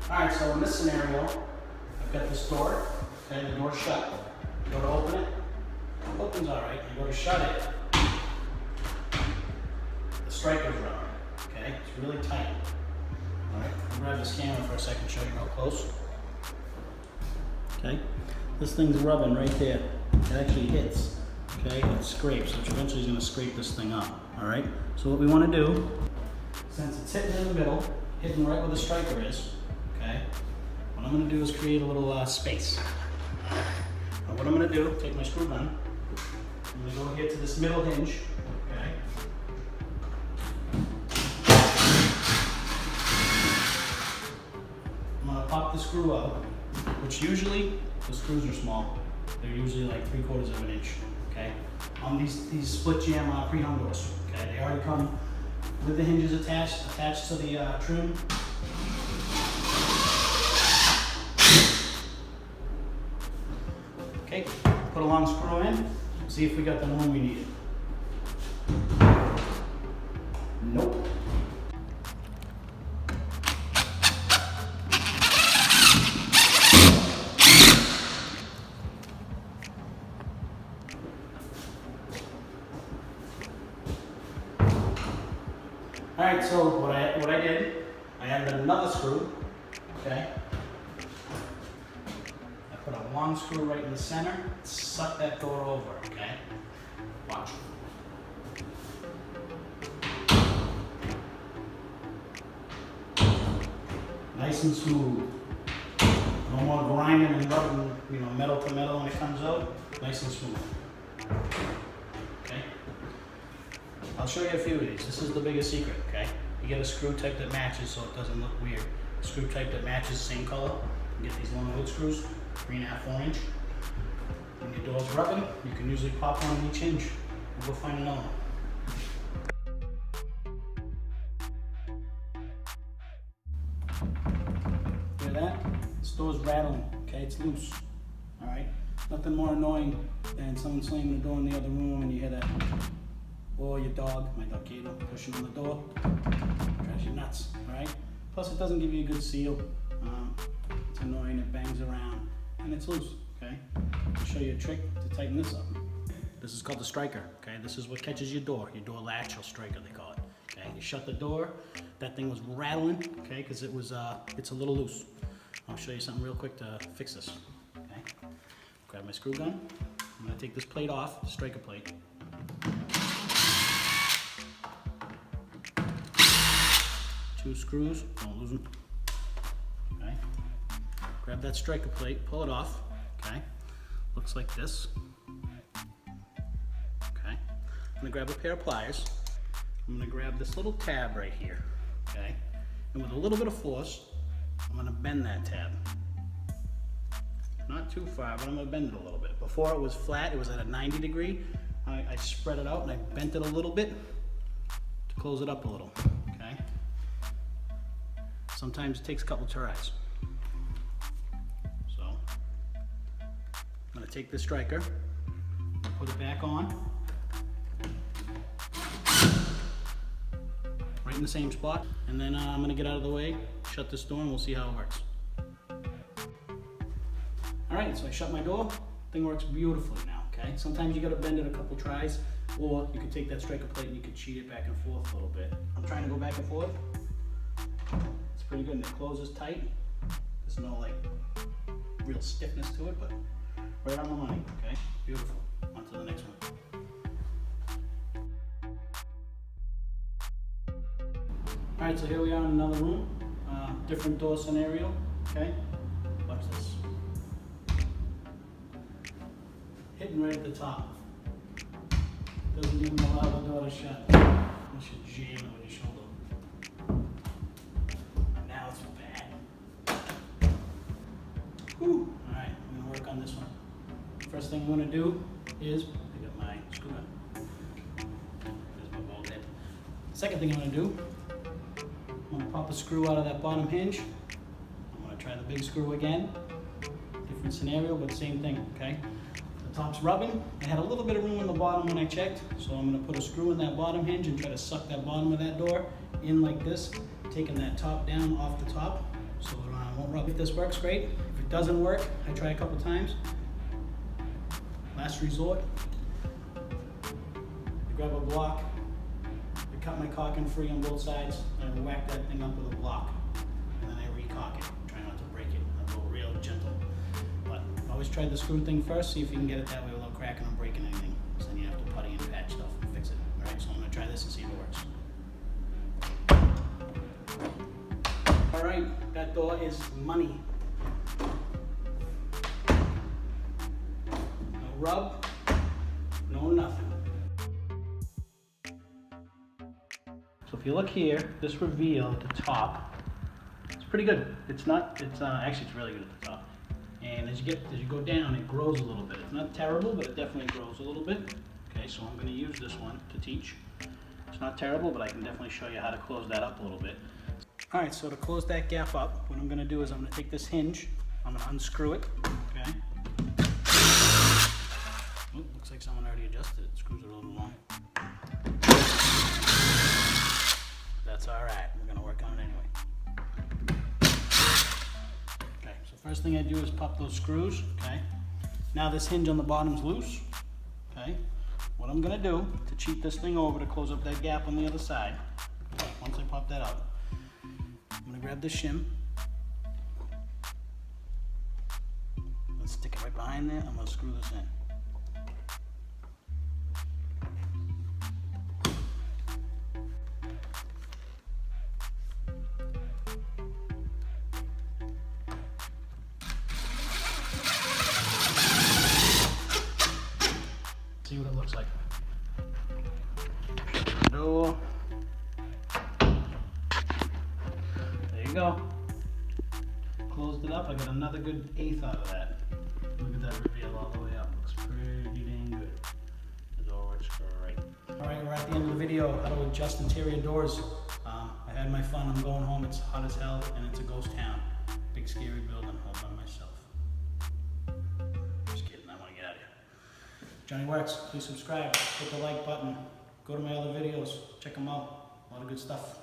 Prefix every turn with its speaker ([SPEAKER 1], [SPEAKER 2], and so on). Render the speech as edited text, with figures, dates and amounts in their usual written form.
[SPEAKER 1] Alright, so in this scenario, I've got this door, okay, the door's shut. You go to open it, it opens alright. You go to shut it, the striker's rubber, okay? It's really tight. Alright, I'll grab this camera for a second, show you real close. Okay, this thing's rubbing right there. It actually hits, okay? It scrapes, which eventually is going to scrape this thing up, alright? So what we want to do, since it's hitting in the middle, hitting right where the striker is, okay? What I'm going to do is create a little space. Now what I'm going to do, take my screw gun, I'm going to go here to this middle hinge, okay? I'm going to pop the screw out, which usually, the screws are small. They're usually like 3/4 of an inch, okay? On these split jam pre-hung doors, okay? They already come with the hinges attached to the trim. Okay, put a long screw in, see if we got the one we needed. Nope. Alright, so what I did, I added another screw, okay? I put a long screw right in the center, suck that door over, okay? Watch. Nice and smooth. No more grinding and rubbing, metal to metal when it comes out. Nice and smooth. Okay? I'll show you a few of these. This is the biggest secret, okay? You get a screw type that matches so it doesn't look weird. A screw type that matches the same color. You get these long wood screws, 3.5, 4 inch. When your door's rubbing, you can usually pop one on each hinge. We'll go find another one. Hear that? This door's rattling, okay? It's loose, all right? Nothing more annoying than someone slamming the door in the other room and you hear that. Or your dog, my dog Kato, pushing on the door, drives you nuts, all right? Plus it doesn't give you a good seal. It's annoying, it bangs around, and it's loose, okay? I'll show you a trick to tighten this up. This is called the striker, okay? This is what catches your door latch or striker they call it, okay? You shut the door, that thing was rattling, okay? Because it's a little loose. I'll show you something real quick to fix this, okay? Grab my screw gun, I'm gonna take this plate off, the striker plate. Two screws, don't lose them. Okay. Grab that striker plate, pull it off. Okay. Looks like this. Okay. I'm gonna grab a pair of pliers. I'm gonna grab this little tab right here. Okay. And with a little bit of force, I'm gonna bend that tab. Not too far, but I'm gonna bend it a little bit. Before it was flat, it was at a 90 degree. I spread it out and I bent it a little bit to close it up a little. Okay. Sometimes it takes a couple tries. So, I'm gonna take this striker, put it back on, right in the same spot, and then I'm gonna get out of the way, shut this door, and we'll see how it works. All right, so I shut my door, thing works beautifully now, okay? Sometimes you gotta bend it a couple tries, or you can take that striker plate and you can cheat it back and forth a little bit. I'm trying to go back and forth. Pretty good, and it closes tight. There's no real stiffness to it, but right on the money, okay? Beautiful. On to the next one. All right, so here we are in another room, different door scenario, okay? Watch this. Hitting right at the top. Doesn't even allow the door to shut. You should jam it with your shoulder. Whew. All right, I'm gonna work on this one. First thing I'm gonna do is pick up my screw gun. There's my ball head. Second thing I'm gonna do, I'm gonna pop a screw out of that bottom hinge. I'm gonna try the big screw again. Different scenario, but same thing, okay? The top's rubbing. I had a little bit of room in the bottom when I checked, so I'm gonna put a screw in that bottom hinge and try to suck that bottom of that door in like this, taking that top down off the top. So I won't rub. If this works, great. If it doesn't work, I try a couple times. Last resort, I grab a block, I cut my caulking free on both sides, and I whack that thing up with a block. And then I re-caulk it, try not to break it. I go real gentle. But always try the screw thing first, see if you can get it that way without cracking or breaking anything. So then you have to putty and patch stuff and fix it. Alright, so I'm gonna try this and see if it works. Alright, that door is money. No rub, no nothing. So if you look here, this reveal at the top, it's pretty good. It's actually it's really good at the top. And as you go down, it grows a little bit. It's not terrible, but it definitely grows a little bit. Okay, so I'm gonna use this one to teach. It's not terrible, but I can definitely show you how to close that up a little bit. All right, so to close that gap up, what I'm gonna do is I'm gonna take this hinge, I'm gonna unscrew it, okay? Oh, looks like someone already adjusted it. Screws are a little long. That's all right, we're gonna work on it anyway. Okay, so first thing I do is pop those screws, okay? Now this hinge on the bottom's loose, okay? What I'm gonna do to cheat this thing over to close up that gap on the other side, once I pop that out, I'm gonna grab this shim. Let's stick it right behind there. I'm gonna screw this in. See what it looks like. Door. There you go. Closed it up. I got another good eighth out of that. Look at that reveal all the way up. Looks pretty dang good. The door works great. All right, we're at the end of the video. How to adjust interior doors. I had my fun. I'm going home. It's hot as hell, and it's a ghost town. Big scary building all by myself. Just kidding. I want to get out of here. Johnny Works. Please subscribe. Hit the like button. Go to my other videos. Check them out. A lot of good stuff.